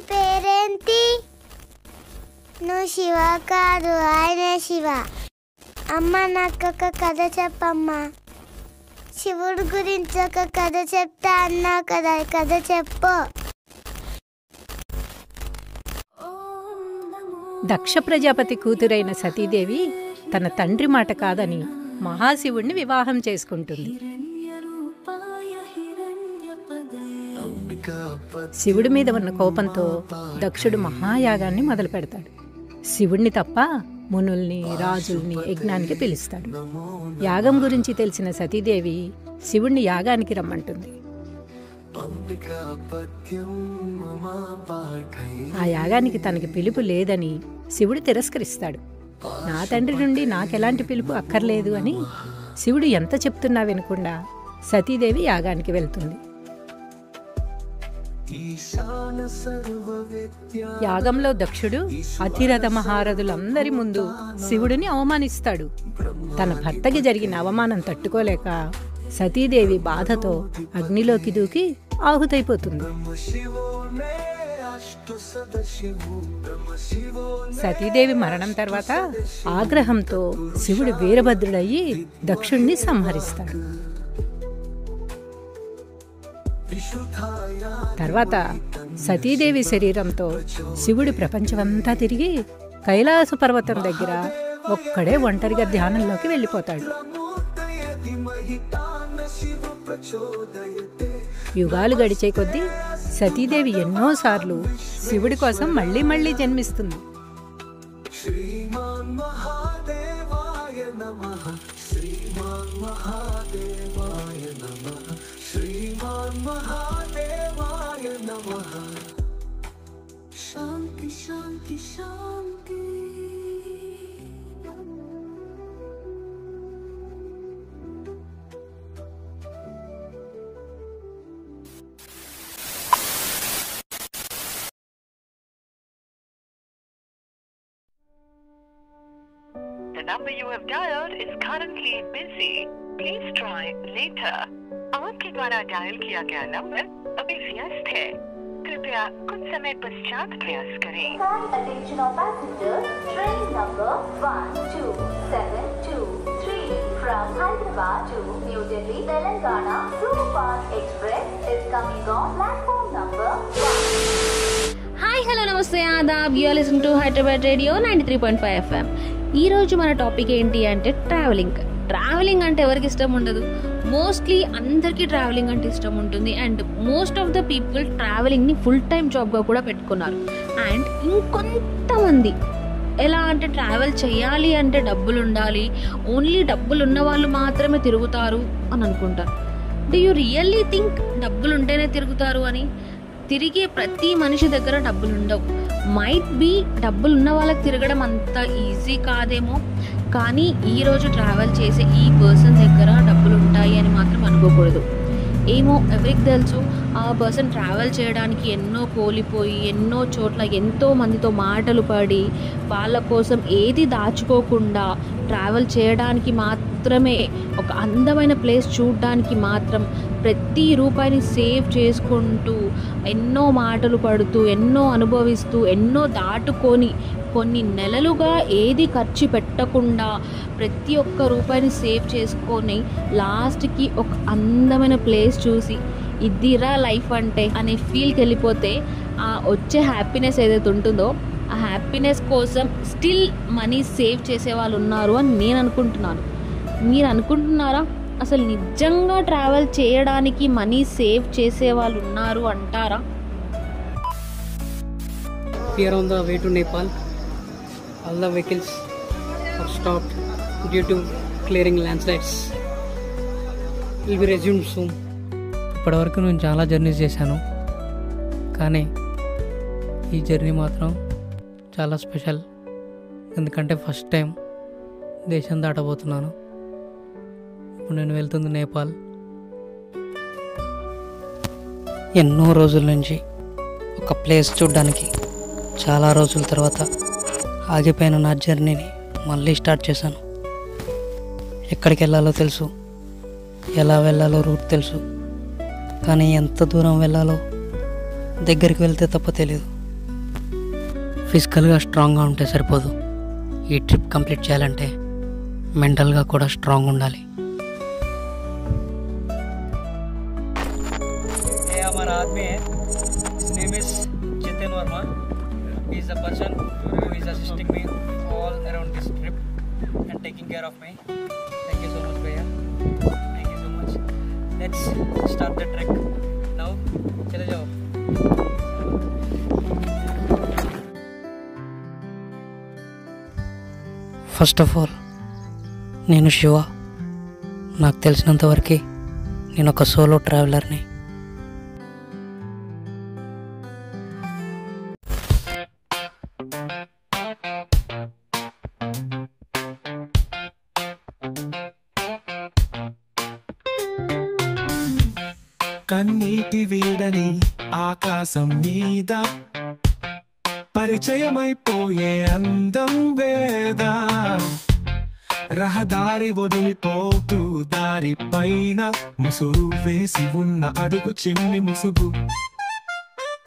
పేరేంటి? నువ్వు శివ కాదు, ఆయన శివ. అమ్మ నాకు ఒక కథ చెప్పమ్మా. శివుడు గురించి ఒక కథ చెప్తా అన్నావు కదా, కథ చెప్పు. దక్ష ప్రజాపతి కూతురైన సతీదేవి తన తండ్రి మాట కాదని మహాశివుణ్ణి వివాహం చేసుకుంటుంది. శివుడి మీద ఉన్న కోపంతో దక్షుడు మహాయాగాన్ని మొదలు పెడతాడు. శివుణ్ణి తప్ప మునుల్ని, రాజుల్ని యజ్ఞానికి పిలుస్తాడు. యాగం గురించి తెలిసిన సతీదేవి శివుణ్ణి యాగానికి రమ్మంటుంది. ఆ యాగానికి తనకి పిలుపు లేదని శివుడు తిరస్కరిస్తాడు. నా తండ్రి నుండి నాకెలాంటి పిలుపు అక్కర్లేదు అని శివుడు ఎంత చెప్తున్నా వినకుండా సతీదేవి యాగానికి వెళ్తుంది. యాగంలో దక్షుడు అతిరథ మహారథులందరి ముందు శివుడిని అవమానిస్తాడు. తన భర్తకి జరిగిన అవమానం తట్టుకోలేక సతీదేవి బాధతో అగ్నిలోకి దూకి ఆహుతైపోతుంది. సతీదేవి మరణం తర్వాత ఆగ్రహంతో శివుడు వీరభద్రుడయ్యి దక్షుణ్ణి సంహరిస్తాడు. తర్వాత సతీదేవి శరీరంతో శివుడు ప్రపంచమంతా తిరిగి కైలాస పర్వతం దగ్గర ఒక్కడే ఒంటరిగా ధ్యానంలోకి వెళ్ళిపోతాడు. యుగాలు గడిచే కొద్దీ సతీదేవి ఎన్నోసార్లు శివుడి కోసం మళ్ళీ మళ్ళీ జన్మిస్తుంది. శాంతి శాంతి శాంతి. The number you have dialed is currently busy. Please try later. आपके द्वारा डायल किया गया नंबर अभी व्यस्त है. कृपया कुछ समय पश्चात प्रयास करें. Attention of passengers, train number 12723 from Hyderabad to New Delhi, Telangana Superfast Express is coming on platform number 1. Hi, hello, namaste, ఆదాబ్. You are listening to Hyderabad radio 93.5 FM. ఈరోజు మన టాపిక్ ఏంటి అంటే ట్రావెలింగ్. ట్రావెలింగ్ అంటే ఎవరికి ఇష్టం ఉండదు? మోస్ట్లీ అందరికీ ట్రావెలింగ్ అంటే ఇష్టం ఉంటుంది. And most of the people ట్రావెలింగ్ని ఫుల్ టైం జాబ్గా కూడా పెట్టుకున్నారు. అండ్ ఇంకొంతమంది ఎలా అంటే ట్రావెల్ చేయాలి అంటే డబ్బులు ఉండాలి, ఓన్లీ డబ్బులు ఉన్న వాళ్ళు మాత్రమే తిరుగుతారు అని అనుకుంటారు. డూ యూ రియల్లీ థింక్ డబ్బులు ఉంటేనే తిరుగుతారు అని? తిరిగే ప్రతి మనిషి దగ్గర డబ్బులు ఉండవు. మైట్ బీ డబ్బులు ఉన్న వాళ్ళకి తిరగడం అంత ఈజీ కాదేమో, కానీ ఈరోజు ట్రావెల్ చేసే ఈ పర్సన్ దగ్గర డబ్బులు ఉంటాయి అని మాత్రం అనుకోకూడదు. ఏమో ఎవరికి తెలుసు, ఆ పర్సన్ ట్రావెల్ చేయడానికి ఎన్నో కోల్పోయి ఎన్నో చోట్ల ఎంతో మందితో మాటలు పడి వాళ్ళ కోసం ఏది దాచుకోకుండా ట్రావెల్ చేయడానికి మాత్రమే, ఒక అందమైన ప్లేస్ చూడడానికి మాత్రం ప్రతి రూపాయిని సేవ్ చేసుకుంటూ ఎన్నో మాటలు పడుతూ ఎన్నో అనుభవిస్తూ ఎన్నో దాటుకొని కొన్ని నెలలుగా ఏది ఖర్చు పెట్టకుండా ప్రతి ఒక్క రూపాయిని సేవ్ చేసుకొని లాస్ట్కి ఒక అందమైన ప్లేస్ చూసి ఇదిరా లైఫ్ అంటే అనే ఫీల్కి వెళ్ళిపోతే ఆ వచ్చే హ్యాపీనెస్ ఏదైతే ఉంటుందో ఆ హ్యాపీనెస్ కోసం స్టిల్ మనీ సేవ్ చేసే వాళ్ళు ఉన్నారు అని నేను అనుకుంటున్నాను. మీరు అనుకుంటున్నారా? అసలు నిజంగా ట్రావెల్ చేయడానికి మనీ సేవ్ చేసే వాళ్ళు ఉన్నారు అంటారా? We are on the way to Nepal. All the vehicles are stopped due to clearing landslides. Will be resumed soon. ఇప్పటివరకు నేను చాలా జర్నీస్ చేశాను, కానీ ఈ జర్నీ మాత్రం చాలా స్పెషల్. ఎందుకంటే ఫస్ట్ టైం దేశం దాటబోతున్నాను. ఇప్పుడు నేను వెళ్తుంది నేపాల్. ఎన్నో రోజుల నుంచి ఒక ప్లేస్ చూడడానికి చాలా రోజుల తర్వాత ఆగిపోయిన నా జర్నీని మళ్ళీ స్టార్ట్ చేశాను. ఎక్కడికి వెళ్ళాలో తెలుసు, ఎలా వెళ్ళాలో రూట్ తెలుసు, కానీ ఎంత దూరం వెళ్ళాలో దగ్గరికి వెళ్తే తప్ప తెలియదు. ఫిజికల్గా స్ట్రాంగ్గా ఉంటే సరిపోదు, ఈ ట్రిప్ కంప్లీట్ చేయాలంటే మెంటల్గా కూడా స్ట్రాంగ్ ఉండాలి. हमारा आदमी है, his name is Jitin Verma. He is the person who is assisting me all around this trip and taking care of me. Thank you so much, Bhaiya. Thank you so much. Let's start the trek now. चले जाओ. First of all నేను శివ. నాకు తెలిసినంతవరకు నేను ఒక solo ట్రావెలర్ని. కన్నీటి వీడని ఆకాశం మీద పరిచయమైపోయే అందం వేద, రహదారి వదిలిపోతూ దారి పైన ముసురు వేసి ఉన్న అడుగు చిన్ని ముసుగు,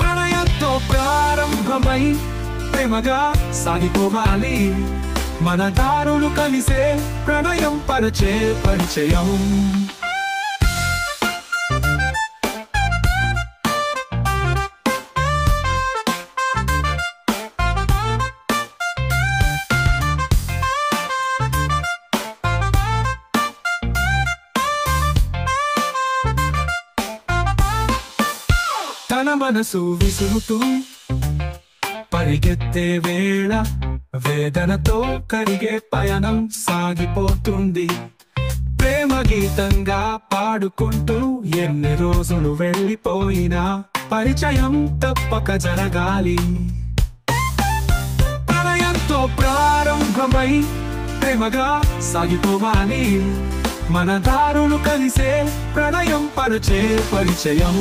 ప్రణయంతో ప్రారంభమై ప్రేమగా సాగిపోవాలి, మన దారులు కలిసే ప్రణయం పరిచే పరిచయం. తన మనసు విసురుతూ పరిగెత్తే వేళ వేదనతో కరిగే పయనం సాగిపోతుంది, ప్రేమ గీతంగా పాడుకుంటూ ఎన్ని రోజులు వెళ్ళిపోయినా పరిచయం తప్పక జరగాలి. ప్రణయంతో ప్రారంభమై ప్రేమగా సాగిపోవాలి, మన దారులు కలిసే ప్రణయం పరిచే పరిచయం.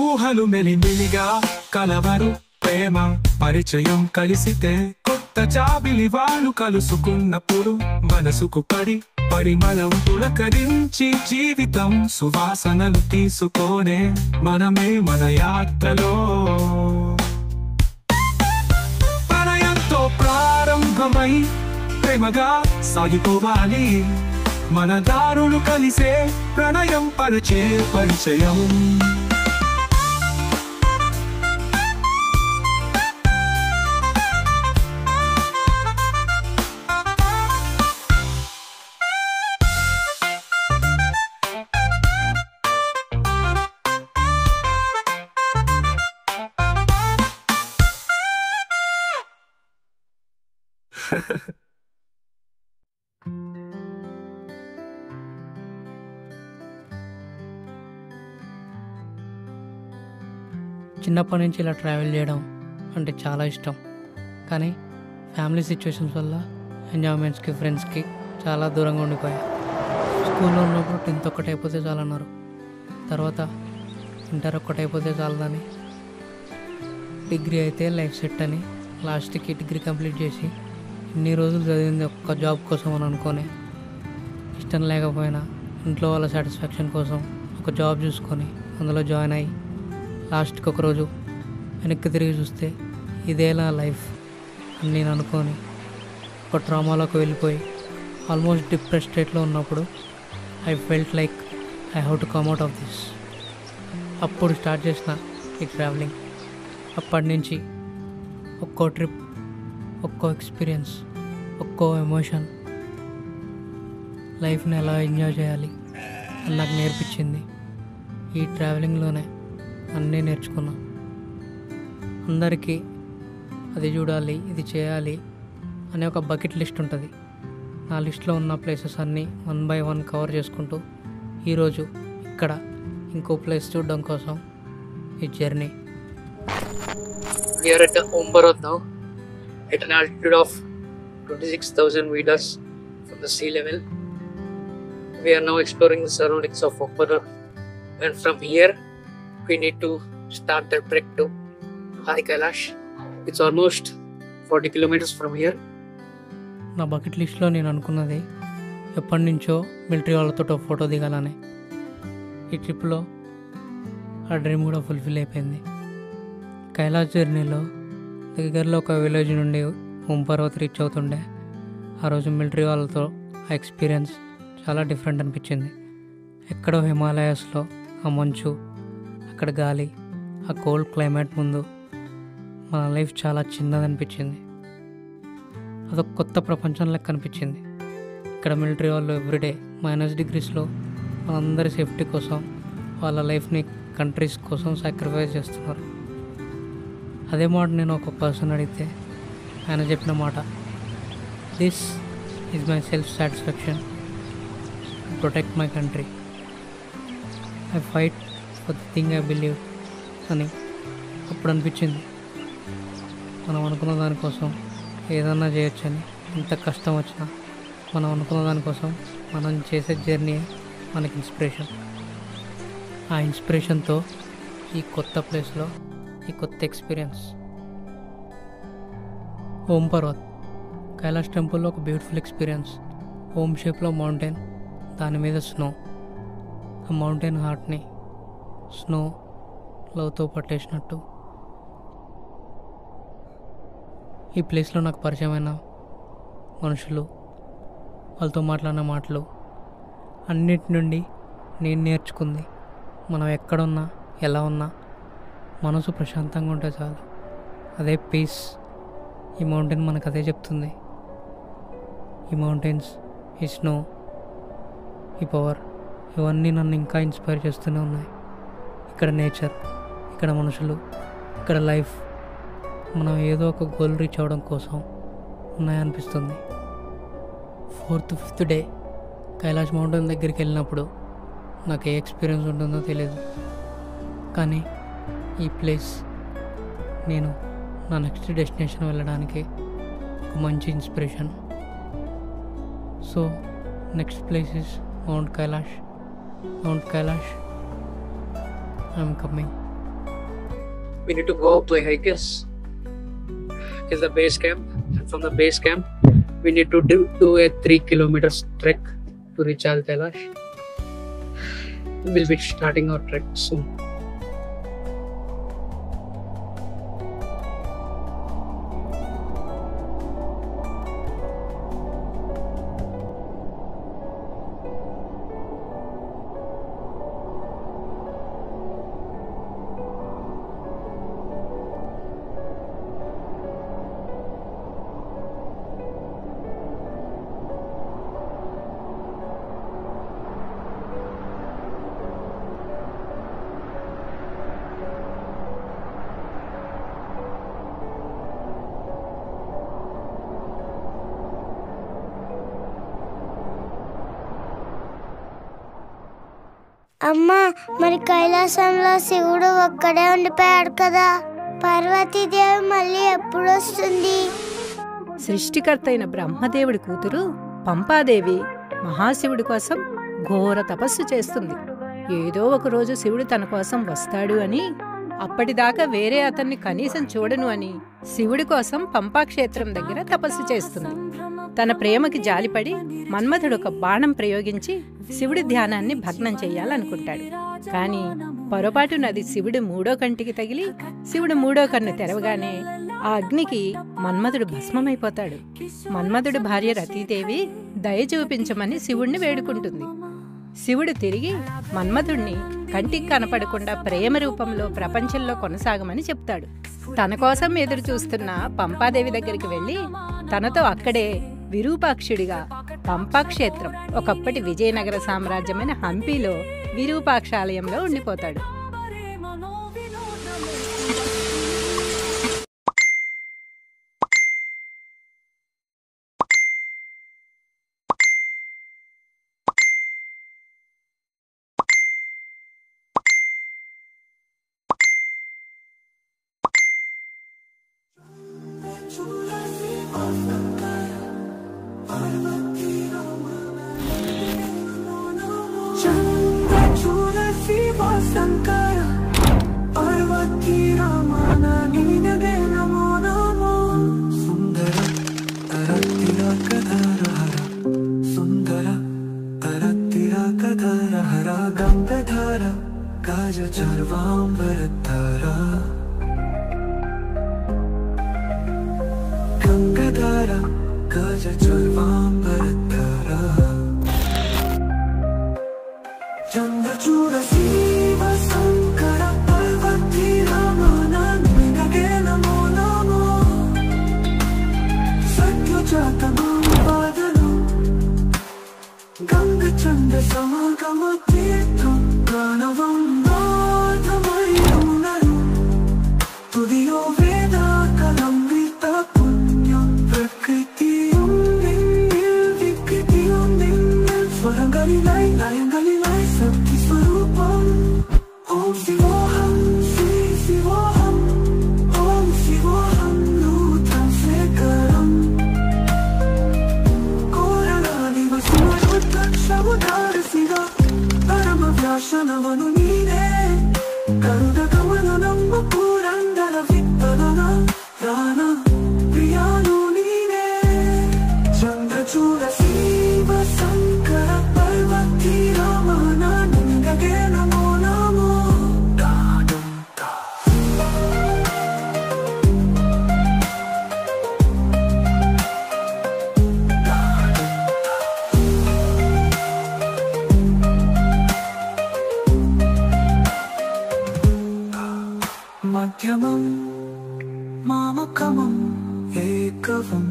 ఊహలు మెలిమిలిగా కలవరు ప్రేమ పరిచయం కలిసితే, కొత్త జాబిలి వాళ్ళు కలుసుకున్నప్పుడు మనసుకు పడి పరిమళం పులకరించి జీవితం సువాసనలు తీసుకొనే మనమే మన యాత్రలో. ప్రణయంతో ప్రారంభమై ప్రేమగా సాగిపోవాలి, మన దారులు కలిసే ప్రణయం పరిచే పరిచయం. చిన్నప్పటి నుంచి ఇలా ట్రావెల్ చేయడం అంటే చాలా ఇష్టం, కానీ ఫ్యామిలీ సిచ్యువేషన్స్ వల్ల ఎంజాయ్మెంట్స్కి ఫ్రెండ్స్కి చాలా దూరంగా ఉండిపోయా. స్కూల్లో ఉన్నప్పుడు 10th ఒక్కటి అయిపోతే చాలన్నారు, తర్వాత ఇంటర్ ఒక్కటి అయిపోతే చాలదని, డిగ్రీ అయితే లైఫ్ సెట్ అని లాస్ట్కి డిగ్రీ కంప్లీట్ చేసి ఇన్ని రోజులు చదివింది ఒక్క జాబ్ కోసం అని అనుకొని, ఇష్టం లేకపోయినా ఇంట్లో వాళ్ళ సాటిస్ఫాక్షన్ కోసం ఒక జాబ్ చూసుకొని అందులో జాయిన్ అయ్యి లాస్ట్కి ఒకరోజు వెనక్కి తిరిగి చూస్తే ఇదేలా లైఫ్ అని నేను అనుకొని ఒక ట్రామాలోకి వెళ్ళిపోయి ఆల్మోస్ట్ డిప్రెస్ స్టేట్లో ఉన్నప్పుడు I felt like I have to come out of this. అప్పుడు స్టార్ట్ చేసిన ఈ ట్రావెలింగ్. అప్పటి నుంచి ఒక్కో ట్రిప్, ఒక్కో ఎక్స్పీరియన్స్, ఒక్కో ఎమోషన్ లైఫ్ని ఎలా ఎంజాయ్ చేయాలి అని నాకు నేర్పించింది. ఈ ట్రావెలింగ్లోనే అన్నీ నేర్చుకున్నా. అందరికీ అది చూడాలి, ఇది చేయాలి అనే ఒక బకెట్ లిస్ట్ ఉంటుంది. నా లిస్ట్లో ఉన్న ప్లేసెస్ అన్నీ 1 by 1 కవర్ చేసుకుంటూ ఈరోజు ఇక్కడ ఇంకో ప్లేస్ చూడడం కోసం ఈ journey. We are at the Ombarad now at an altitude of 26,000 meters from the sea level. We are now exploring the surroundings of Ombarad, and from here we need to start the trek to High Kailash. It's almost 40 kilometers from here. నా bucket లిస్ట్లో నేను అనుకున్నది ఎప్పటి నుంచో military వాళ్ళతో photo దిగాలని. ఈ ట్రిప్లో ఆ డ్రీమ్ కూడా ఫుల్ఫిల్ అయిపోయింది. కైలాష్ జర్నీలో దగ్గరలో ఒక విలేజ్ నుండి ఓం పర్వత్ రీచ్ అవుతుండే ఆ రోజు మిలిటరీ వాళ్ళతో ఆ ఎక్స్పీరియన్స్ చాలా డిఫరెంట్ అనిపించింది. ఎక్కడో హిమాలయాస్లో ఆ మంచు, అక్కడ గాలి, ఆ కోల్డ్ క్లైమేట్ ముందు మన లైఫ్ చాలా చిన్నదనిపించింది. అదొక కొత్త ప్రపంచం లెక్క అనిపించింది. ఇక్కడ మిలిటరీ వాళ్ళు ఎవ్రీడే -డిగ్రీస్లో మనందరి సేఫ్టీ కోసం వాళ్ళ లైఫ్ని కంట్రీస్ కోసం సాక్రిఫైస్ చేస్తున్నారు. అదే మాట నేను ఒక పర్సన్ అడిగితే ఆయన చెప్పిన మాట, this is my self satisfaction to protect my country. I fight for the thing I believe అని అప్పుడు అనిపించింది. మనం అనుకున్న దానికోసం ఏదన్నా చేయొచ్చని. ఎంత కష్టం వచ్చినా మనం అనుకున్న దానికోసం మనం చేసే జర్నీ మనకి ఇన్స్పిరేషన్. ఆ ఇన్స్పిరేషన్తో ఈ కొత్త ప్లేస్లో ఈ కొత్త ఎక్స్పీరియన్స్. ఓం పర్వత్ కైలాష్ టెంపుల్లో ఒక బ్యూటిఫుల్ ఎక్స్పీరియన్స్. ఓం షేప్లో మౌంటైన్, దాని మీద స్నో. ఆ మౌంటైన్ హార్ట్ని స్నో లవ్తో పట్టేసినట్టు. ఈ ప్లేస్లో నాకు పరిచయమైన మనుషులు, వాళ్ళతో మాట్లాడిన మాటలు, అన్నిటి నుండి నేను నేర్చుకుంది మనం ఎక్కడున్నా ఎలా ఉన్నా మనసు ప్రశాంతంగా ఉంటే చాలు, అదే పీస్. ఈ మౌంటైన్ మనకు అదే చెప్తుంది. ఈ మౌంటైన్స్, ఈ స్నో, ఈ పవర్, ఇవన్నీ నన్ను ఇంకా ఇన్స్పైర్ చేస్తూనే ఉన్నాయి. ఇక్కడ నేచర్, ఇక్కడ మనుషులు, ఇక్కడ లైఫ్ మనం ఏదో ఒక గోల్ రీచ్ అవ్వడం కోసం ఉన్నాయనిపిస్తుంది. 4th, 5th day Kailash mountain దగ్గరికి వెళ్ళినప్పుడు నాకు ఏ ఎక్స్పీరియన్స్ ఉంటుందో తెలియదు. కానీ ఈ ప్లేస్ నేను నా నెక్స్ట్ డెస్టినేషన్ వెళ్ళడానికి ఒక మంచి inspiration. So next place is mount Kailash. Mount Kailash, I'm coming. We need to go up to a hikers. Is the base camp. From the base camp, we need to do a 3 kilometers trek to reach Al Kailash. We'll be starting our trek soon. అమ్మా, మరి కైలాసంలో శివుడు ఒక్కడే ఉండిపోయాడు కదా, పార్వతీదేవి మళ్ళీ ఎప్పుడు వస్తుంది? సృష్టికర్త అయిన బ్రహ్మదేవుడి కూతురు పంపాదేవి మహాశివుడి కోసం ఘోర తపస్సు చేస్తుంది. ఏదో ఒక రోజు శివుడు తన కోసం వస్తాడు అని, అప్పటిదాకా వేరే అతన్ని కనీసం చూడను అని శివుడి కోసం పంపాక్షేత్రం దగ్గర తపస్సు చేస్తుంది. తన ప్రేమకి జాలిపడి మన్మథుడు ఒక బాణం ప్రయోగించి శివుడి ధ్యానాన్ని భగ్నం చెయ్యాలనుకుంటాడు. కానీ పొరపాటున అది శివుడి 3వ కంటికి తగిలి శివుడు 3వ కన్ను తెరవగానే ఆ అగ్నికి మన్మథుడు భస్మమైపోతాడు. మన్మథుడి భార్య రతీదేవి దయ చూపించమని శివుణ్ణి వేడుకుంటుంది. శివుడు తిరిగి మన్మథుణ్ణి కంటికి కనపడకుండా ప్రేమ రూపంలో ప్రపంచంలో కొనసాగమని చెప్తాడు. తన కోసం ఎదురు చూస్తున్న పంపాదేవి దగ్గరికి వెళ్ళి తనతో అక్కడే విరూపాక్షుడిగా పంపాక్షేత్రం, ఒకప్పటి విజయనగర సామ్రాజ్యమైన హంపీలో విరూపాక్షాలయంలో ఉండిపోతాడు. मनहरा गंगाधारा काज चर्वांबरतारा गंगाधारा काज चर्वांबरतारा चंद्रचूड़ शिव शंकर पार्वती रामानंदगे नमो नमो सत्युजातमादनु गंग चंद समागम तीर्थम प्रणवं नाथमयूननु तुदियो वेदा कलंबित पुण्यं प्रकृतियं निन्निल विकृतियं निन्निल स्वरंगलिलाई लयंगलिलाई शक्ति स्वरूपम ओम शिवोहम श्री शिवोहम ओम शिवोहम नूतं शेखरम कोरलादिव शिवोत्तक्षमुदारसिगा परम व्यासनवनु नीने गरुडगमननं पुरंदर विठ्ठलना प्राण प्रियानु नीने चंद्रचूड़ शिव शंकर पार्वती रामानंदगे नमो नमो दादं दा मध्यमं मामकमं एकवं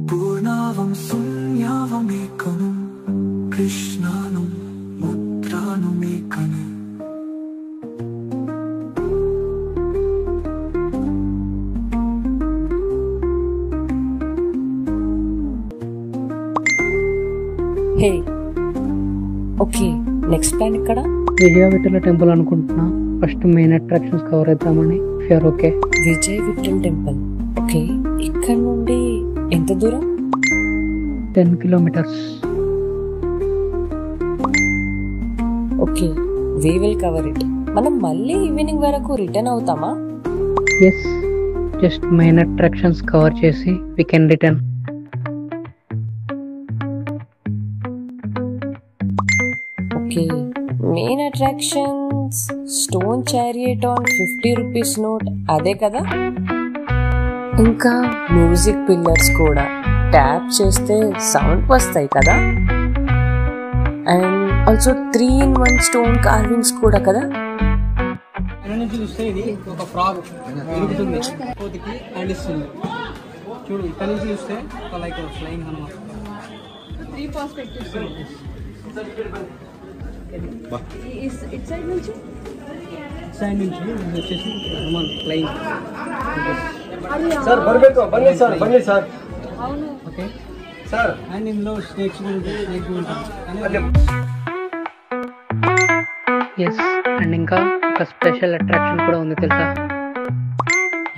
पूर्णावं शून्यावमेकं कृष्णानं मुद्रानुमेकम् హే ఓకే నెక్స్ట్ ప్లాన్ ఇక్కడ విజయ విఠల టెంపుల్ అనుకుంటున్నా. ఫస్ట్ మెయిన్ అట్రాక్షన్స్ కవర్ అవుతామని. ఫియర్ okay. Vijay Vittal temple. Okay, ఇక్కడ నుండి ఎంత దూరం? 10 kilometers. Okay, we will cover it. మనం మళ్ళీ ఈవినింగ్ వరకు రిటర్న్ అవుతామా? Yes, just main attractions cover చేసి we can return. Okay, main attractions stone chariot on 50 rupees note, అదే కదా? ఇంకా మ్యూజిక్ పిల్లర్స్ కూడా ట్యాప్ చేస్తే సౌండ్ వస్తాయి కదా? And also 3-in-1 stone carvings కూడా కదా? నుంచి చూస్తే ఇది ఒక ఫ్రాగ్ ఎరుగుతుంది, కోతికి హ్యాండ్ ఇస్తుంది. చూడు, ఇక్కడ నుంచి చూస్తే లైక్ ఫ్లయింగ్ అన్నమాట. 3 పర్స్పెక్టివ్స్. సైడ్ నుంచి వచ్చేసి ఫ్లయింగ్. ಸರ್ ಬರಬೇಕು, ಬನ್ನಿ ಸರ್, ಬನ್ನಿ ಸರ್. ఓకే ಸರ್ అండ్ ఇందులో స్నేక్స్ ఉంటాయి. ఎస్, అండ్ ఇంకా ఒక స్పెషల్ అట్రాక్షన్ కూడా ఉంది తెలుసా?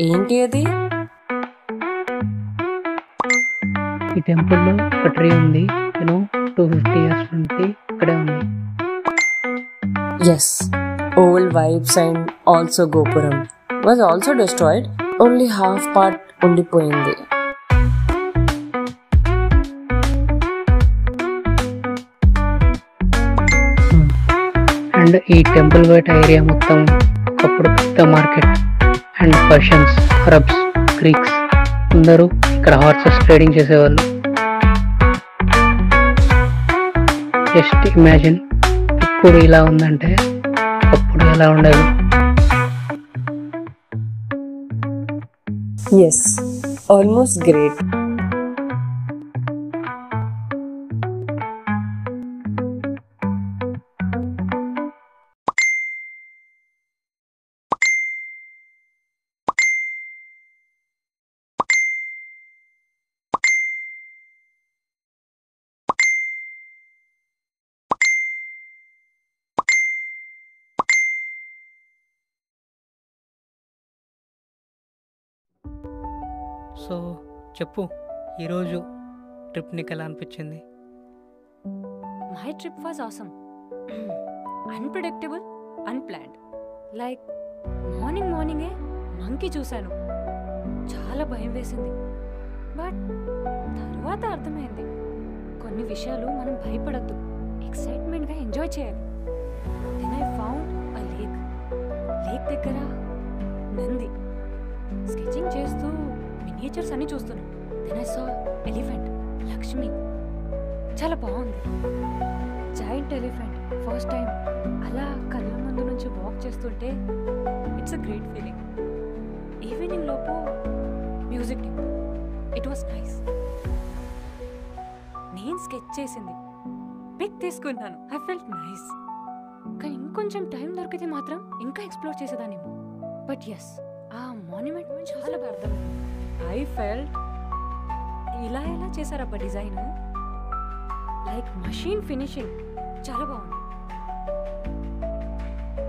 ఏంటి అది? ఈ టెంపుల్లో ఒక ట్రీ ఉంది, 250 years నుండి ఇక్కడే ఉంది. Yes, old vibes and also Gopuram was also destroyed. Only half part ఉండిపోయింది. అండ్ ఈ టెంపుల్ బయట ఏరియా మొత్తం ఒకప్పుడు పెద్ద market. And Persians, Arabs, Greeks అందరూ ఇక్కడ హార్సెస్ ట్రేడింగ్ చేసేవాళ్ళు. జస్ట్ ఇమాజిన్, ఇప్పుడు ఇలా ఉందంటే అప్పుడు ఎలా ఉండదు. Yes, almost great. సో చెప్పు, ఈరోజు ట్రిప్ నీకు ఎలా అనిపించింది? My trip was awesome. Unpredictable, unplanned. Like మార్నింగే మంకీ చూశాను, చాలా భయం వేసింది. బట్ తర్వాత అర్థమైంది, కొన్ని విషయాలు మనం భయపడద్దు, ఎక్సైట్మెంట్గా ఎంజాయ్ చేయాలి. Then I found a lake. Lake దగ్గర నంది. స్కెచింగ్ చేస్తూ మినియేచర్స్ అన్ని చూస్తున్నాను. Then I saw elephant, Lakshmi. చాలా బాగుంది. జైంట్ ఎలిఫెంట్ ఫస్ట్ టైం అలా కళ్ళ ముందు నుంచి వాక్ చేస్తుంటే it's a great feeling. Evening లోపు మ్యూజిక్. It was nice. నేను స్కెచ్ చేసింది పిక్ తీసుకున్నాను. I felt nice. కానీ ఇంకొంచెం టైం దొరికితే మాత్రం ఇంకా ఎక్స్ప్లోర్ చేసేదాన్నేమో. బట్ ఎస్, ఆ మాన్యుమెంట్ చాలా అర్థం. ఐ ఫెల్ట్ ఇలా ఎలా చేశారబ్బా డిజైన్, లైక్ మషీన్ ఫినిషింగ్. చాలా బాగుంది.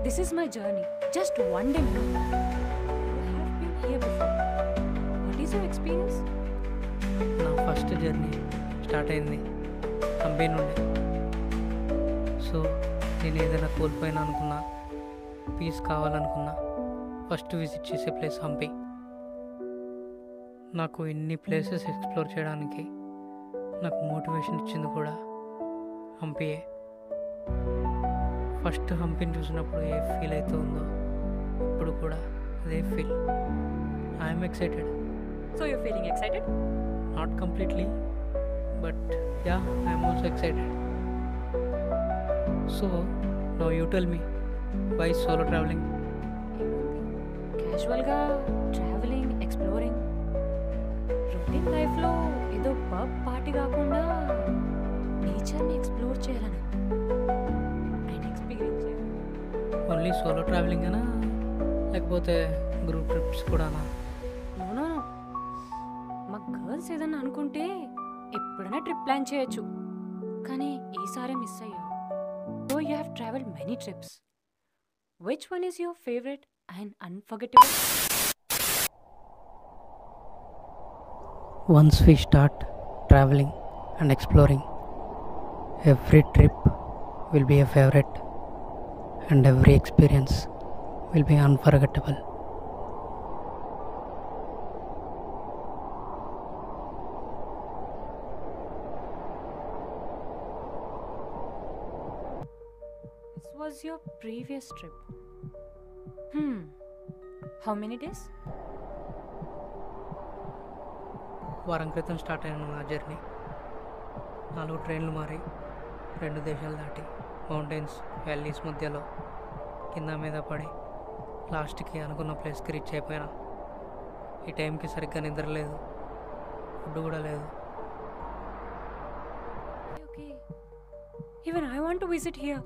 This is my journey, just one day move. I have been here before. What is your experience? నా ఫస్ట్ జర్నీ స్టార్ట్ అయింది హంపి నుండి. సో నేను ఏదైనా కోల్పోయినా అనుకున్నా, పీస్ కావాలనుకున్నా, ఫస్ట్ విజిట్ చేసే ప్లేస్ హంపి. నాకు ఇన్ని ప్లేసెస్ ఎక్స్ప్లోర్ చేయడానికి నాకు మోటివేషన్ ఇచ్చింది కూడా హంపియే. ఫస్ట్ హంపిని చూసినప్పుడు ఏ ఫీల్ అయితే ఉందో ఇప్పుడు కూడా అదే feel. I'm excited. So you feeling excited? Not completely, but yeah, I'm also excited. So now you tell me, why solo traveling? క్యాజువల్గా ట్రావెలింగ్, ఎక్స్ప్లోరింగ్. రొటీన్ లైఫ్లో ఏదో పబ్ పార్టీ కాకుండా నేచర్ని ఎక్స్ప్లోర్ చేయాలని అండ్ ఎక్స్పీరియన్స్ చేయాలి. ఓన్లీ సోలో ట్రావెలింగ్ అనా, లేకపోతే group trips కూడానా? నో, మా గర్ల్స్ ఏదన్నా అనుకుంటే ఎప్పుడైనా ట్రిప్ ప్లాన్ చేయొచ్చు. కానీ ఈసారి మిస్ అయ్యారు. So you have travelled many trips. Which one is your favourite and unforgettable? Once we start traveling and exploring, every trip will be a favorite and every experience will be unforgettable. This was your previous trip. How many days? వారం క్రితం start అయిన నా journey 4 ట్రైన్లు మారి 2 దేశాలు దాటి mountains, valleys మధ్యలో కింద మీద పడి లాస్ట్కి అనుకున్న ప్లేస్కి రీచ్ అయిపోయినా. ఈ టైంకి సరిగ్గా నిద్ర లేదు, ఫుడ్ కూడా లేదు. Okay. Even I want to visit here.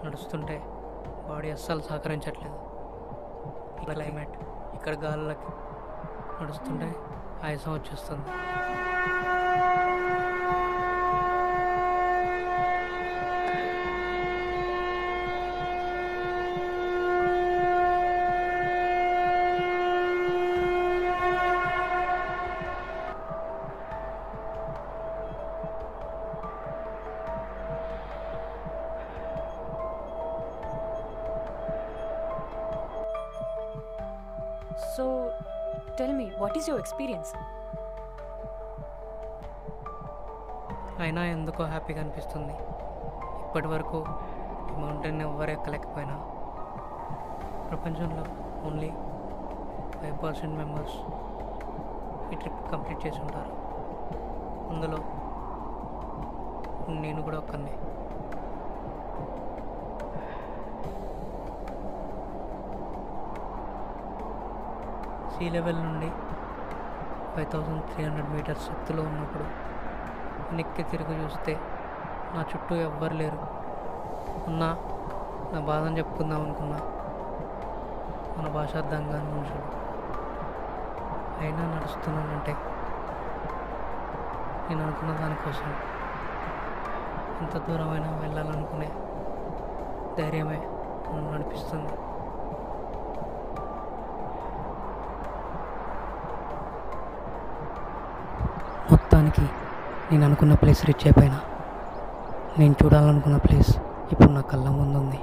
నడుస్తుంటే బాడీ అస్సలు సహకరించట్లేదు. క్లైమేట్, ఇక్కడ గాలులకి నడుస్తుంటే ఆయాసం వచ్చేస్తుంది. So, tell me, what is your experience? అయినా ఎందుకో హ్యాపీగా అనిపిస్తుంది. ఇప్పటి వరకు ఈ మౌంటైన్ ఎవ్వరు ఎక్కలేకపోయినా ప్రపంచంలో ఓన్లీ 5% మెంబర్స్ ఈ ట్రిప్ కంప్లీట్ చేసి ఉంటారు. అందులో నేను కూడా ఒక్కనే. సీ లెవెల్ నుండి 5300 మీటర్స్ ఎత్తులో ఉన్నప్పుడు వెనక్కి తిరిగి చూస్తే నా చుట్టూ ఎవ్వరు లేరు. ఉన్నా నా బాధను చెప్పుకుందాం అనుకున్నా మన భాష అర్థం కాని మనుషులు. అయినా నడుస్తున్నానంటే నేను అనుకున్న దానికోసం ఎంత దూరమైనా వెళ్ళాలనుకునే ధైర్యమే నన్ను నడిపిస్తుంది. మొత్తానికి నేను అనుకున్న ప్లేస్ రీచ్ అయిపోయినా. నేను చూడాలనుకున్న ప్లేస్ ఇప్పుడు నా కళ్ళ ముందు ఉంది.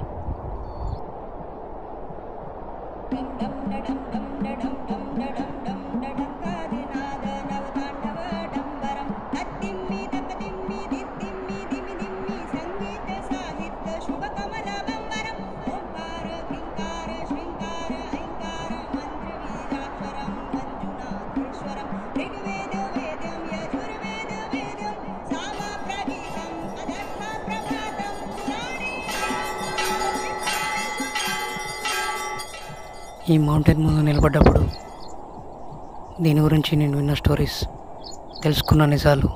ఈ మౌంటైన్ ముందు నిలబడ్డప్పుడు దీని గురించి నేను విన్న స్టోరీస్, తెలుసుకున్న నిజాలు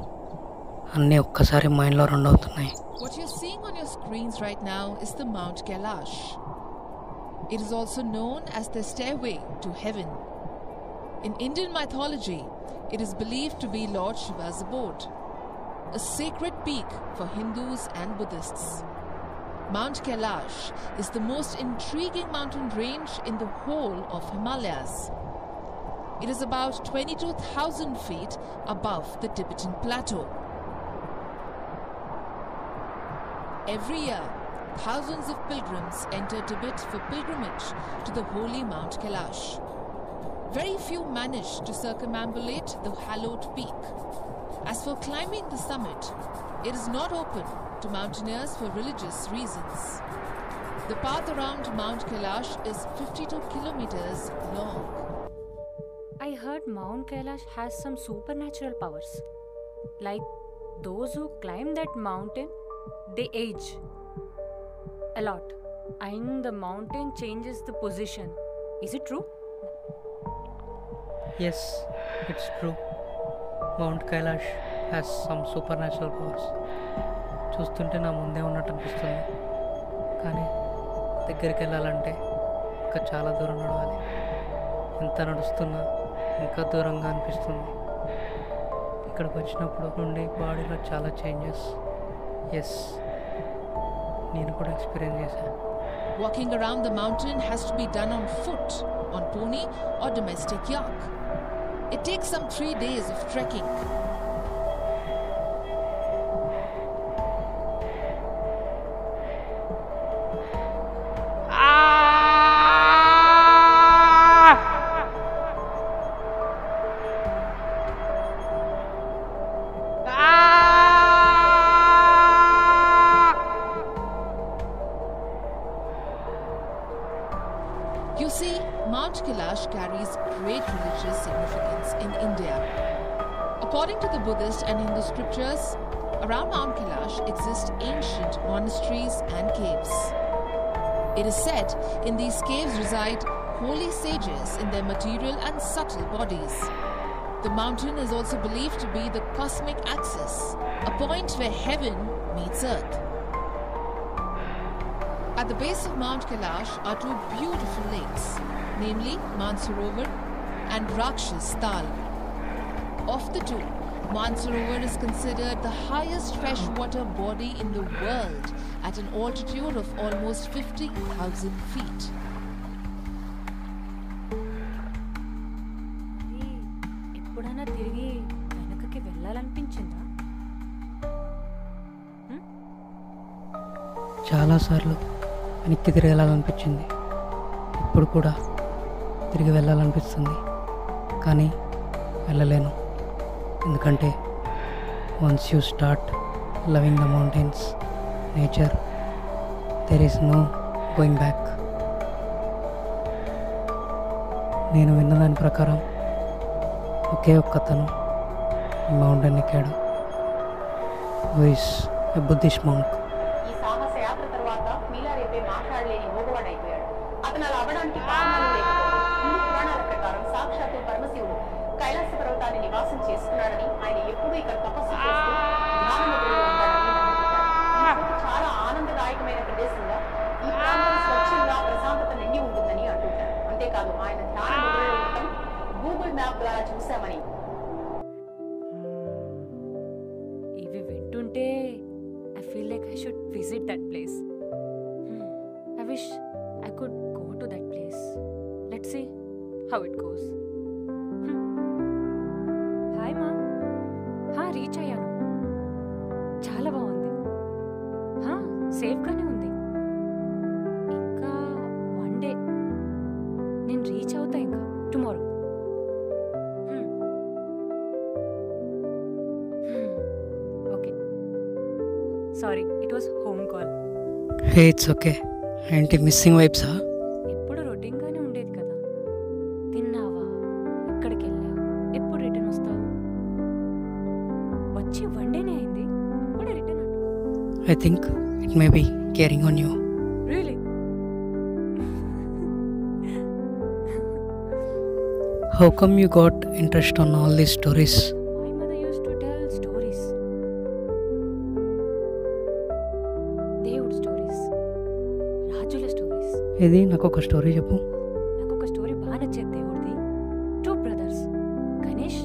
అన్నీ ఒక్కసారి మైండ్లో రన్ అవుతున్నాయి. What you're seeing on your screens right now is the Mount Kailash. It is also known as the stairway to heaven. In Indian mythology, it is believed to be Lord Shiva's abode, a sacred peak for Hindus and Buddhists. Mount Kailash is the most intriguing mountain range in the whole of Himalayas. It is about 22,000 feet above the Tibetan plateau. Every year, thousands of pilgrims enter Tibet for pilgrimage to the holy Mount Kailash. Very few manage to circumambulate the hallowed peak. As for climbing the summit, it is not open to mountaineers for religious reasons. The path around Mount Kailash is 52 kilometers long. I heard Mount Kailash has some supernatural powers. Like those who climb that mountain, they age a lot. And the mountain changes the position. Is it true? Yes, it's true. Mount Kailash has some supernatural powers. చూస్తుంటే నా ముందే ఉన్నట్టు అనిపిస్తుంది, కానీ దగ్గరికి వెళ్ళాలంటే ఇంకా చాలా దూరం నడవాలి. ఎంత నడుస్తున్నా ఇంకా దూరంగా అనిపిస్తుంది. ఇక్కడికి వచ్చినప్పుడు నుండి బాడీలో చాలా చేంజెస్. ఎస్, నేను కూడా ఎక్స్పీరియన్స్ చేశాను. Walking around the mountain has to be done on foot, on pony or domestic yak. It takes some 3 days of trekking. You see, Mount Kailash carries great religious significance in India. According to the Buddhist and Hindu scriptures, around Mount Kailash exist ancient monasteries and caves. It is said in these caves reside holy sages in their material and subtle bodies. The mountain is also believed to be the cosmic axis, a point where heaven meets earth. At the base of Mount Kailash are 2 beautiful lakes, namely Mansarovar and Rakshas Tal. Of the 2, Mansarovar is considered the highest freshwater body in the world at an altitude of almost 50,000 feet. ఎప్పుడైనా తిరిగి వెనకకి వెళ్ళాలనిపించిందా? చాలాసార్లు వెనక్కి తిరిగి వెళ్ళాలనిపించింది. ఇప్పుడు కూడా తిరిగి వెళ్ళాలనిపిస్తుంది, కానీ వెళ్ళలేను. ఎందుకంటే once you start loving the mountains, nature, there is no going back. నేను విన్నదాని ప్రకారం ఒకే ఒక్కతను ఈ మౌంటైన్ ఎక్కాడు, who is a Buddhist monk. ఈ సాహస యాత్ర తర్వాత మీలా రేపే మాట్లాడలేని మూగవాడైపోయాడు. అతను అలా అవ్వడానికి కారణాలు లేకపోలేదు. హిందూ పురాణాల ప్రకారం సాక్షాత్తు పరమశివుడు కైలాస పర్వతాన్ని నివాసం చేసుకున్నాడని, ఆయన ఎప్పుడూ ఇక్కడ తపస్సు చేస్తూ ధ్యాన ముద్రలో ఉంటాడని నమ్ముతారు. ఈ చోటు చాలా ఆనందదాయకమైన ప్రదేశంగా, ఈ ప్రాంతం స్వచ్ఛంగా ప్రశాంతత నిండి ఉంటుందని అంటుంటారు. అంతేకాదు, ఆయన ధ్యాన ముద్రలో ఉండటం గూగుల్ మ్యాప్ ద్వారా చూశామని. ఇవి వింటుంటే I feel like I should visit that place. I wish I could go to that place. Let's see how it goes. Hi మా. రీచ్ అయ్యాను. చాలా బాగుంది. సేఫ్గానే ఉంది. ఇంకా 1 డే నేను reach sorry, it was home call. Hey, it's okay. ఏంటి missing వైబ్సా? ఎప్పుడు రొటీన్గానే ఉండేది కదా. తిన్నావా, ఎక్కడికి వెళ్ళావు, ఎప్పుడు రిటర్న్ వస్తావు? వచ్చి వన్ డేనే అయింది, ఇప్పుడే రిటర్న్ అంట. I think it may be caring on you. Really? How come you got interest on all these stories? My mother used to tell stories. దేవుడి స్టోరీస్, రాజుల స్టోరీస్. ఇది నాకు ఒక స్టోరీ చెప్పు. నాకు ఒక స్టోరీ బాగా నచ్చేది దేవుడిది. 2 brothers, Ganesh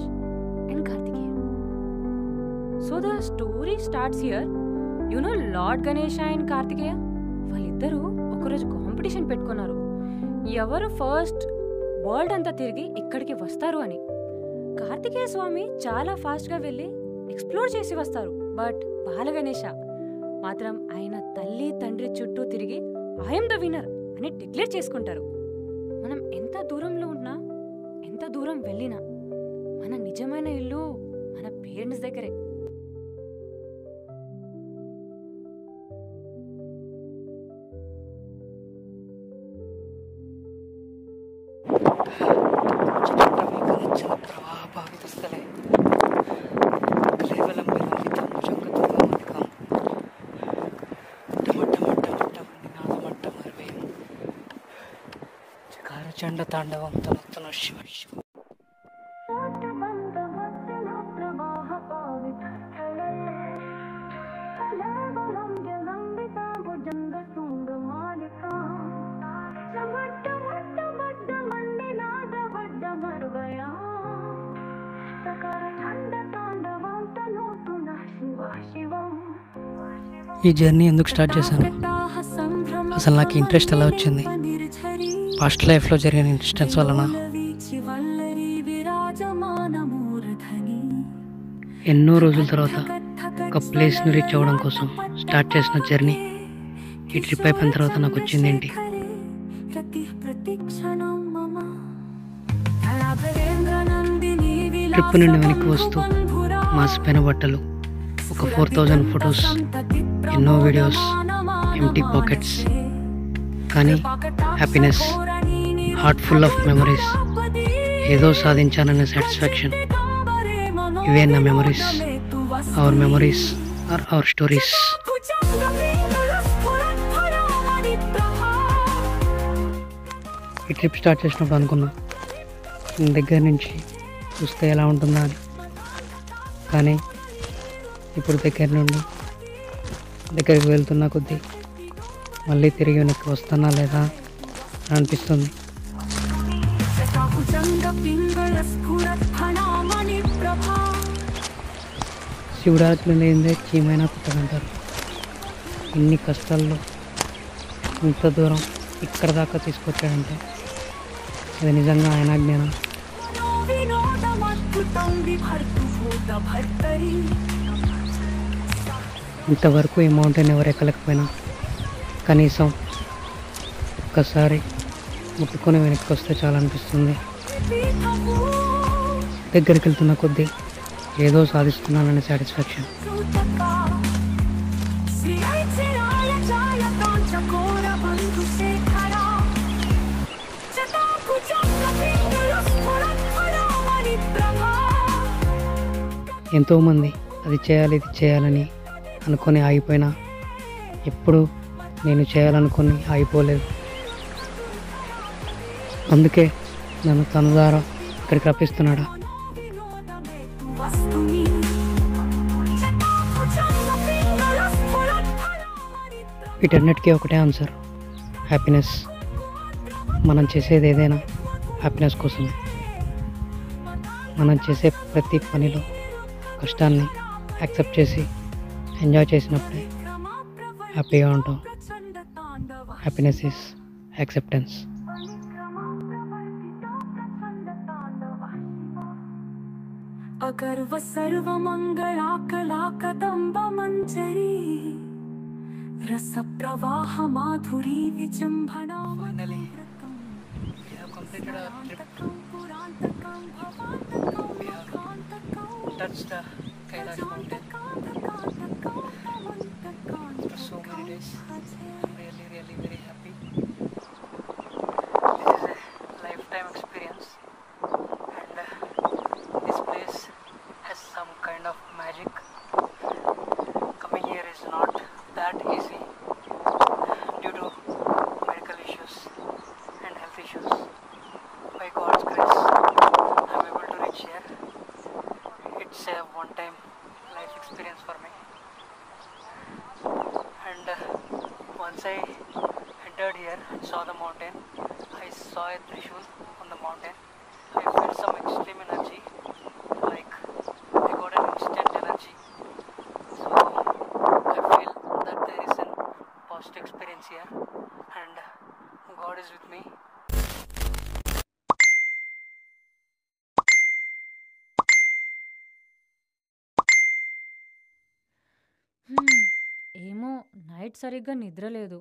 and Kartikeya. So the story starts here. You know lord Ganesh and Kartikeya, వాళ్ళిద్దరూ ఒకరోజు కాంపిటీషన్ పెట్టుకున్నారు, ఎవరు ఫస్ట్ వరల్డ్ అంతా తిరిగి ఇక్కడికి వస్తారు అని. కార్తికేయ స్వామి చాలా ఫాస్ట్గా వెళ్ళి ఎక్స్ప్లోర్ చేసి వస్తారు. బట్ బాలగణేష మాత్రం ఆయన తల్లి తండ్రి చుట్టూ తిరిగి ఐఎమ్ ద విన్నర్ అని డిక్లేర్ చేసుకుంటారు. మనం ఎంత దూరంలో ఉన్నా, ఎంత దూరం వెళ్ళినా, మన నిజమైన ఇల్లు మన పేరెంట్స్ దగ్గరే. చండ తాండవం తనొత్తున శివ శివ. ఈ జర్నీ ఎందుకు స్టార్ట్ చేశాను, అసలు నాకు ఇంట్రెస్ట్ ఎలా వచ్చింది? పాస్ట్ లైఫ్లో జరిగిన ఇన్సిడెంట్స్ వలన, ఎన్నో రోజుల తర్వాత ఒక ప్లేస్ని రీచ్ అవ్వడం కోసం స్టార్ట్ చేసిన జర్నీ ఈ ట్రిప్ అయిపోయిన తర్వాత నాకు వచ్చింది ఏంటి? ట్రిప్ నుండి వెనక్కి వస్తూ మాసిపోయిన బట్టలు, ఒక 4000 ఫొటోస్, ఎన్నో వీడియోస్, ఎంటీ పాకెట్స్, కానీ happiness, heart full of memories, ఏదో సాధించాననే సాటిస్ఫాక్షన్. ఇవే నా memories. Our memories are our stories. ఈ ట్రిప్ స్టార్ట్ చేసినప్పుడు అనుకున్నా దగ్గర నుంచి చూస్తే ఎలా ఉంటుందా అని, కానీ ఇప్పుడు దగ్గరికి వెళ్తున్నా కొద్దీ మళ్ళీ తిరిగి వెనక్కి వస్తానా లేదా అని అనిపిస్తుంది. శివుడాజ్ఞ లేనిదే చీమైనా కుట్టదంటారు. ఇన్ని కష్టాల్లో ఇంత దూరం ఇక్కడ దాకా తీసుకొచ్చాడంటే అది నిజంగా ఆయన జ్ఞానం. ఇంతవరకు ఈ మౌంటైన్ ఎవరు ఎక్కలేకపోయినా కనీసం ఒక్కసారి ముట్టుకొని వెనక్కి వస్తే చాలా అనిపిస్తుంది. దగ్గరికి వెళ్తున్న కొద్దీ ఏదో సాధిస్తున్నాననే సాటిస్ఫాక్షన్. ఎంతోమంది అది చేయాలి ఇది చేయాలని అనుకొని ఆగిపోయినా ఎప్పుడు నేను చేయాలనుకొని ఆగిపోలేదు. అందుకే నన్ను తన ద్వారా ఇక్కడికి రప్పిస్తున్నాడా. వీటన్నిటికీ ఒకటే ఆన్సర్, హ్యాపీనెస్. మనం చేసేది ఏదైనా హ్యాపీనెస్ కోసమే. మనం చేసే ప్రతి పనిలో కష్టాన్ని యాక్సెప్ట్ చేసి ఎంజాయ్ చేసినప్పుడే హ్యాపీగా ఉంటాం. Happiness is acceptance. अगर्व सर्वमङ्गलाकलाकदम्ब मञ्जरी रस प्रवाह माधुरी विजृम्भणा. Finally, we have completed our trip. We have touched the Kailash mountain. so many days. I'm really very happy. This is a lifetime experience, and this place has some kind of magic. Coming here is not that easy due to medical issues and health issues. By God's grace, I'm able to reach here. It's a one-time life experience for me. And once I entered here and saw the mountain, I saw a Trishul on the mountain. I felt some extreme energy, like I got an instant energy. So I feel that there is a positive experience here, and God is with me. ఏమో night సరిగ్గా నిద్ర లేదు.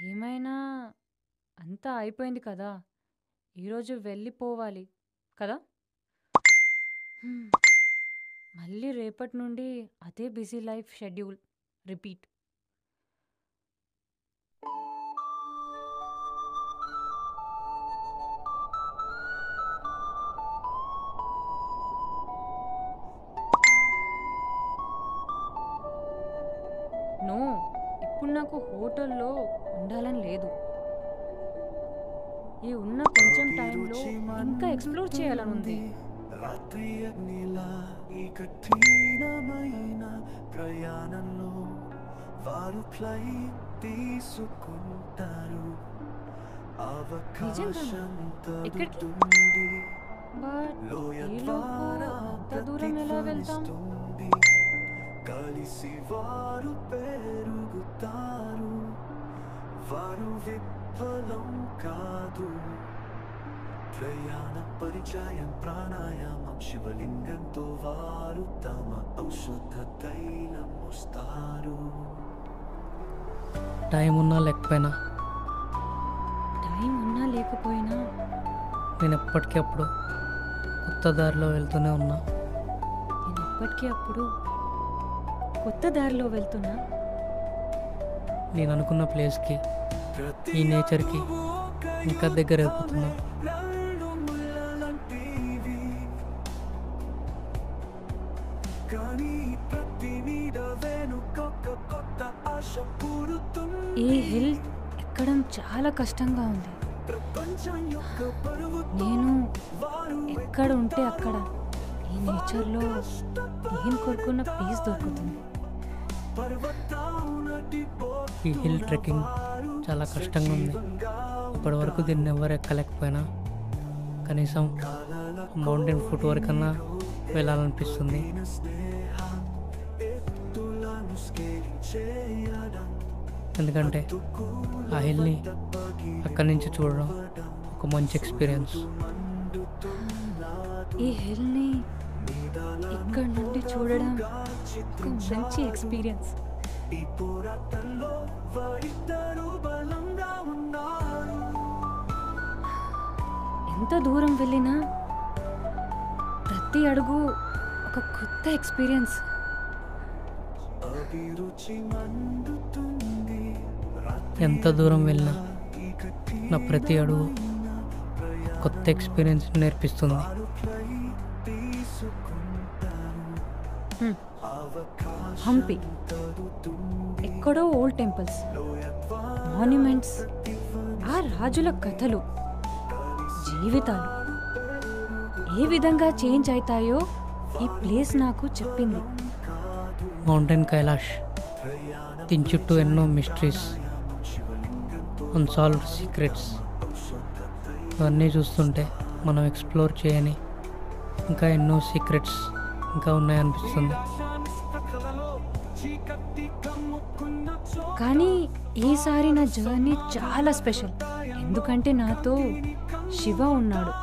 ఏమైనా అంతా అయిపోయింది కదా, ఈరోజు వెళ్ళిపోవాలి కదా. మళ్ళీ రేపటి నుండి అదే busy life schedule repeat. No, ఇప్పుడు నాకు హోటల్లో ఉండాలని లేదు. ఈ ఉన్న కొంచెం టైంలో ఇంకా ఎక్స్ప్లోర్ చేయాలని ఉంది. రాత్రి అగ్నిలా ఈ కఠినమైన ప్రయాణంలో వారు ఫ్లైట్ తీసుకుంటారు. అవకాశం తదుతుంది, లోయ ద్వారా ప్రతిఫలిస్తుంది. కలిసి వారు పెరుగుతారు, వారు విఫలం కాదు. ప్రయాణ పరిచయం ప్రాణాయామం శివలింగంతో వారు తమ ఔషధ తైలం మోస్తారు. టైం ఉన్నా లేకపోయినా నేను ఎప్పటికీ అప్పుడు కొత్త దారిలో వెళ్తూనే ఉన్నా. నేను అనుకున్న ప్లేస్కి, ఈ నేచర్కి ఇంకా దగ్గర అయిపోతున్నా. ఈ హిల్ ఎక్కడం చాలా కష్టంగా ఉంది. నేను ఎక్కడ ఉంటే అక్కడ ఈ నేచర్లో నేను కోరుకున్న పీస్ దొరుకుతుంది. ఈ హిల్ ట్రెక్కింగ్ చాలా కష్టంగా ఉంది. ఇప్పటి వరకు దీన్ని ఎవరు ఎక్కలేకపోయినా కనీసం మౌంటైన్ ఫుట్ వరకన్నా వెళ్ళాలనిపిస్తుంది. ఎందుకంటే ఆ హిల్ని అక్కడి నుంచి చూడడం ఒక మంచి ఎక్స్పీరియన్స్. ఈ హిల్ని ఇక్కడ నుండి చూడడం ఒక మంచి ఎక్స్పీరియన్స్. ఎంత దూరం వెళ్ళినా ప్రతి అడుగు ఒక కొత్త ఎక్స్పీరియన్స్. ఎంత దూరం వెళ్ళినా నా ప్రతి అడుగు కొత్త ఎక్స్పీరియన్స్ నేర్పిస్తుంది. హంపి, ఎక్కడో ఓల్డ్ టెంపుల్స్, మాన్యుమెంట్స్, ఆ రాజుల కథలు, జీవితాలు ఏ విధంగా చేంజ్ అవుతాయో ఈ ప్లేస్ నాకు చెప్పింది. మౌంటైన్ కైలాష్, దీని చుట్టూ ఎన్నో మిస్టరీస్, అన్సాల్వ్డ్ సీక్రెట్స్, ఇవన్నీ చూస్తుంటే మనం ఎక్స్ప్లోర్ చేయని ఇంకా ఎన్నో సీక్రెట్స్ ఇంకా ఉన్నాయనిపిస్తుంది. కానీ ఈసారి నా జర్నీ చాలా స్పెషల్, ఎందుకంటే నాతో శివ ఉన్నాడు.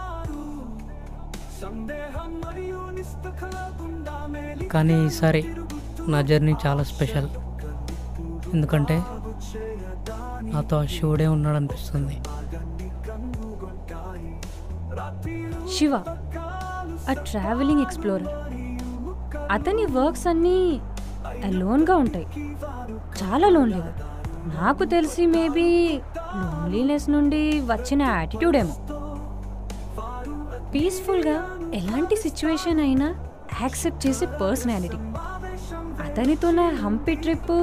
కానీ ఈసారి నా జర్నీ చాలా స్పెషల్, ఎందుకంటే నాతో ఆ శివుడే ఉన్నాడు అనిపిస్తుంది. శివ అ ట్రావెలింగ్ ఎక్స్ప్లోరర్. అతని వర్క్స్ అన్నీ అలోన్గా ఉంటాయి, చాలా లోన్లీగా. నాకు తెలిసి మేబీ లోన్లీనెస్ నుండి వచ్చిన యాటిట్యూడ్ ఏమో. పీస్ఫుల్గా ఎలాంటి సిచ్యువేషన్ అయినా యాక్సెప్ట్ చేసే పర్సనాలిటీ. అతనితో నా హంపి ట్రిప్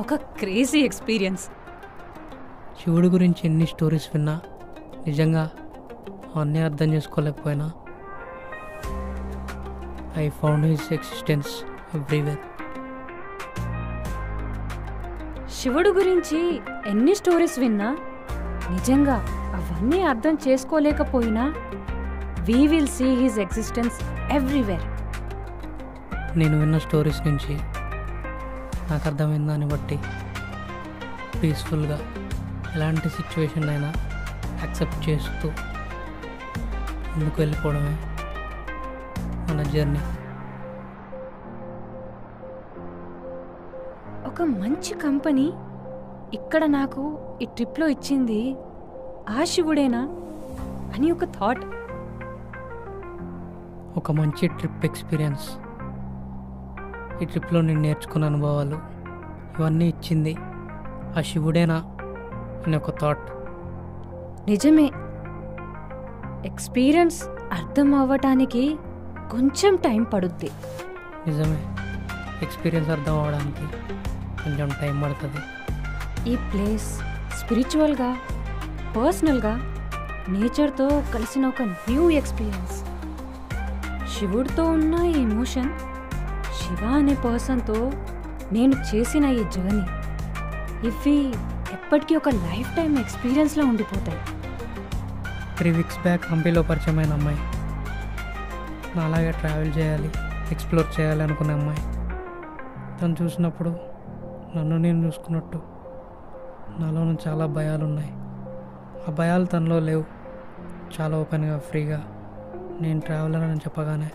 ఒక క్రేజీ ఎక్స్పీరియన్స్. శివుడి గురించి ఎన్ని స్టోరీస్ విన్నా నిజంగా అవన్నీ అర్థం చేసుకోలేకపోయినా I found his existence everywhere. శివుడు గురించి ఎన్ని స్టోరీస్ విన్నా నిజంగా అవన్నీ అర్థం చేసుకోలేకపోయినా we will see his existence everywhere. నేను విన్న స్టోరీస్ నుంచి నాకు అర్థమైన దాన్ని బట్టి పీస్ఫుల్గా ఎలాంటి సిచ్యువేషన్ అయినా యాక్సెప్ట్ చేస్తూ ముందుకు వెళ్ళిపోవడమే మన జర్నీ. ఒక మంచి కంపెనీ ఇక్కడ నాకు ఈ ట్రిప్లో ఇచ్చింది ఆ శివుడేనా అని ఒక థాట్. ఒక మంచి ట్రిప్ ఎక్స్పీరియన్స్, ఈ ట్రిప్లో నేను నేర్చుకున్న అనుభవాలు ఇవన్నీ ఇచ్చింది ఆ శివుడేనా అని ఒక థాట్. నిజమే, ఎక్స్పీరియన్స్ అర్థం అవ్వటానికి కొంచెం టైం పడుద్ది. నిజమే, ఎక్స్పీరియన్స్ అర్థం అవ్వడానికి కొంచెం టైం పడుతుంది. ఈ ప్లేస్ స్పిరిచువల్గా, పర్సనల్గా నేచర్తో కలిసిన ఒక న్యూ ఎక్స్పీరియన్స్. శివుడితో ఉన్న ఈ ఎమోషన్, శివ అనే పర్సన్తో నేను చేసిన ఈ జర్నీ, ఇవి ఎప్పటికీ ఒక లైఫ్ టైం ఎక్స్పీరియన్స్లో ఉండిపోతాయి. 3 weeks బ్యాక్ హంపీలో పరిచయమైన అమ్మాయి, నాలాగే ట్రావెల్ చేయాలి, ఎక్స్ప్లోర్ చేయాలి అనుకునే అమ్మాయి. తను చూసినప్పుడు నన్ను నేను చూసుకున్నట్టు నాలోనూ చాలా భయాలు ఉన్నాయి. ఆ భయాలు తనలో లేవు. చాలా ఓపెన్గా, ఫ్రీగా నేను ట్రావెలర్ అని చెప్పగానే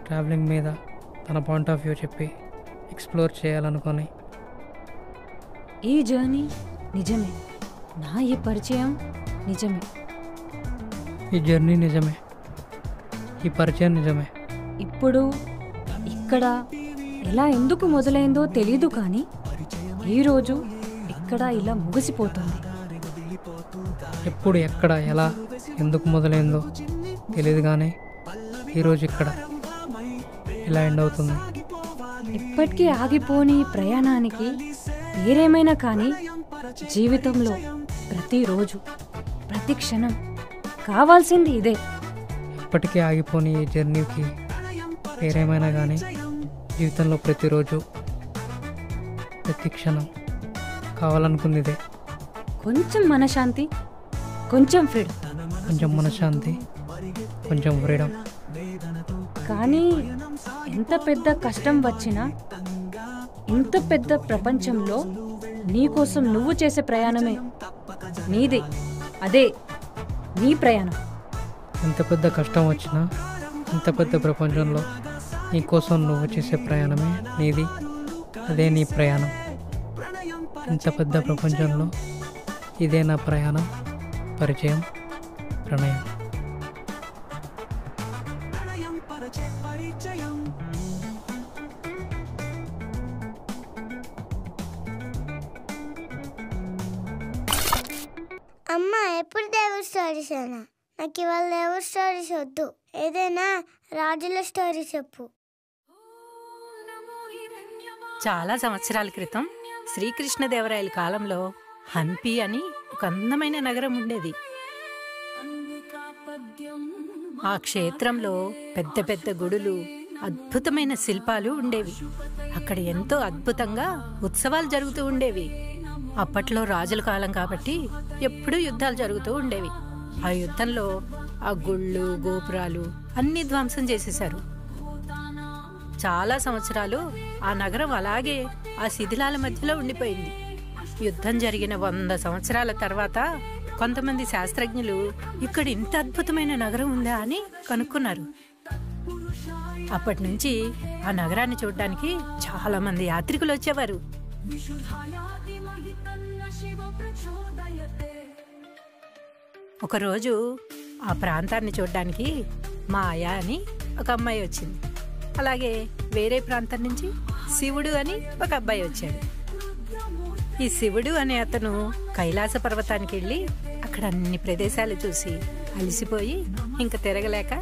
ట్రావెలింగ్ మీద తన పాయింట్ ఆఫ్ వ్యూ చెప్పి ఎక్స్ప్లోర్ చేయాలనుకొని. ఈ జర్నీ నిజమే, నా ఈ పరిచయం నిజమే. ఈ జర్నీ నిజమే, ఈ పరిచయం నిజమే. ఇప్పుడు ఇక్కడ ఎలా ఎందుకు మొదలైందో తెలీదు, కానీ ఈరోజు ఇక్కడ ఇలా ముగిసిపోతుంది. ఎప్పుడు, ఎక్కడ, ఎలా, ఎందుకు మొదలైందో తెలియదు, కానీ ఈరోజు ఇక్కడ ఇలా ఎండ్ అవుతుంది. ఇప్పటికీ ఆగిపోని ప్రయాణానికి వేరేమైనా కానీ జీవితంలో ప్రతిరోజు, ప్రతి క్షణం కావాల్సింది ఇదే. ఇప్పటికీ ఆగిపోని ఈ జర్నీకి వేరేమైనా కానీ జీవితంలో ప్రతిరోజు, ప్రతి క్షణం కావాలనుకుంది ఇదే. కొంచెం మనశ్శాంతి, కొంచెం ఫ్రీడమ్. కొంచెం మనశ్శాంతి, కొంచెం ఫ్రీడమ్. కానీ ఎంత పెద్ద కష్టం వచ్చినా, ఇంత పెద్ద ప్రపంచంలో నీకోసం నువ్వు చేసే ప్రయాణమే నీది, అదే నీ ప్రయాణం. ఎంత పెద్ద కష్టం వచ్చినా, ఇంత పెద్ద ప్రపంచంలో నీకోసం నువ్వు చేసే ప్రయాణమే నీది, అదే నీ ప్రయాణం. ఇంత పెద్ద ప్రపంచంలో ఇదే నా ప్రయాణం, పరిచయం, ప్రణయం. అమ్మ ఎప్పుడు దేవుడి స్టోరీస్ అయినా? నాకు ఇవాళ దేవుడి స్టోరీస్ వద్దు, ఏదైనా రాజుల స్టోరీ చెప్పు. చాలా సంవత్సరాల క్రితం శ్రీకృష్ణదేవరాయల కాలంలో హంపి అని ఒక అందమైన నగరం ఉండేది. ఆ క్షేత్రంలో పెద్ద పెద్ద గుడులు, అద్భుతమైన శిల్పాలు ఉండేవి. అక్కడ ఎంతో అద్భుతంగా ఉత్సవాలు జరుగుతూ ఉండేవి. అప్పట్లో రాజుల కాలం కాబట్టి ఎప్పుడూ యుద్ధాలు జరుగుతూ ఉండేవి. ఆ యుద్ధంలో ఆ గుళ్ళు, గోపురాలు అన్ని ధ్వంసం చేసేశారు. చాలా సంవత్సరాలు ఆ నగరం అలాగే ఆ శిథిలాల మధ్యలో ఉండిపోయింది. యుద్ధం జరిగిన 100 సంవత్సరాల తర్వాత కొంతమంది శాస్త్రజ్ఞులు ఇక్కడ ఇంత అద్భుతమైన నగరం ఉందా అని కనుక్కున్నారు. అప్పటి నుంచి ఆ నగరాన్ని చూడడానికి చాలా మంది యాత్రికులు వచ్చేవారు. ఒకరోజు ఆ ప్రాంతాన్ని చూడడానికి మాయా అని ఒక అమ్మాయి వచ్చింది. అలాగే వేరే ప్రాంతం నుంచి శివుడు అని ఒక అబ్బాయి వచ్చాడు. ఈ శివుడు అనే అతను కైలాస పర్వతానికి వెళ్ళి అక్కడ అన్ని ప్రదేశాలు చూసి అలసిపోయి ఇంక తిరగలేక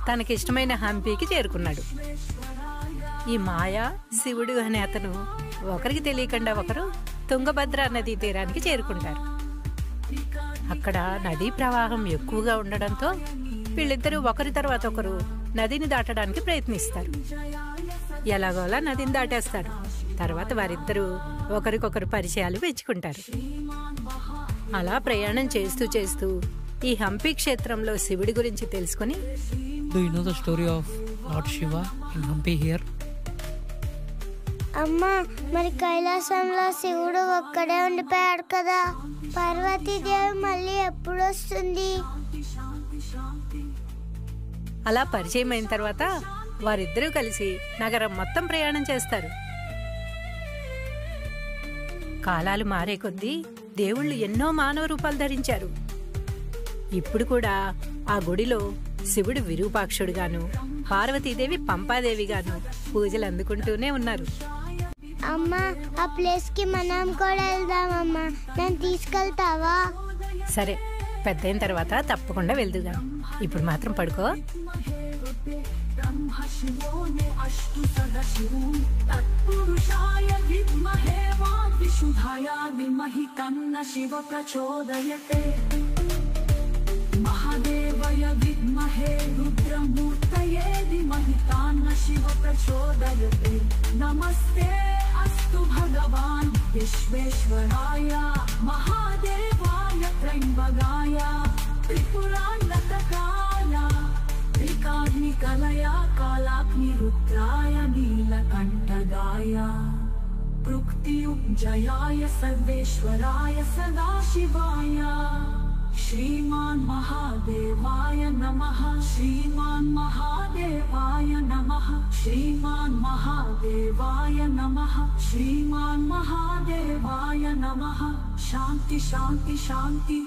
తనకిష్టమైన హంపీకి చేరుకున్నాడు. ఈ మాయా శివుడు అనే అతను ఒకరికి తెలియకుండా ఒకరు తుంగభద్ర నదీ తీరానికి చేరుకుంటారు. అక్కడ నదీ ప్రవాహం ఎక్కువగా ఉండడంతో వీళ్ళిద్దరూ ఒకరి తర్వాత ఒకరు నదిని దాటడానికి ప్రయత్నిస్తారు. ఎలాగోలా నదిని దాటేస్తారు. తర్వాత వారిద్దరూ ఒకరికొకరు పరిచయాలు పెంచుకుంటారు. అలా ప్రయాణం చేస్తూ చేస్తూ ఈ హంపి క్షేత్రంలో శివుడి గురించి తెలుసుకుని Do you know the story of Lord Shiva in Hampi here? అమ్మా, మరి కైలాసంలో శివుడు ఒక్కడే ఉండిపోయాడు కదా, పార్వతీదేవి మళ్ళీ ఎప్పుడు వస్తుంది? అలా పరిచయం అయిన తర్వాత వారిద్దరూ కలిసి నగరం మొత్తం ప్రయాణం చేస్తారు. కాలాలు మారే కొద్దీ దేవుళ్ళు ఎన్నో మానవ రూపాలు ధరించారు. ఇప్పుడు కూడా ఆ గుడిలో శివుడు విరూపాక్షుడుగాను, పార్వతీదేవి పంపాదేవిగాను పూజలు అందుకుంటూనే ఉన్నారు. అమ్మా, ఆ ప్లేస్ కి మనం కూడా వెళ్దామమ్మా, నన్ను తీసుకెళ్తావా? సరే, పెద్దయిన తర్వాత తప్పకుండా వెళ్దుగా. ఇప్పుడు మాత్రం పడుకో. महादेवय विद्महे रुद्रमूर्तये धीमहि तन्नः शिवः प्रचोदयते नमस्ते अस्तु भगवान् विश्वेश्वराय महादेवाय त्र्यम्बकाय त्रिपुरान्तकाय त्रिकाग्निकलया कालाग्निरुद्राय नीलकण्ठगाय पृक्तियुञ्जयाय सर्वेश्वराय सदाशिवाय श्रीमान महादेवाय नमः श्रीमान महादेवाय नमः श्रीमान महादेवाय नमः श्रीमान महादेवाय नमः शांति शांति शांति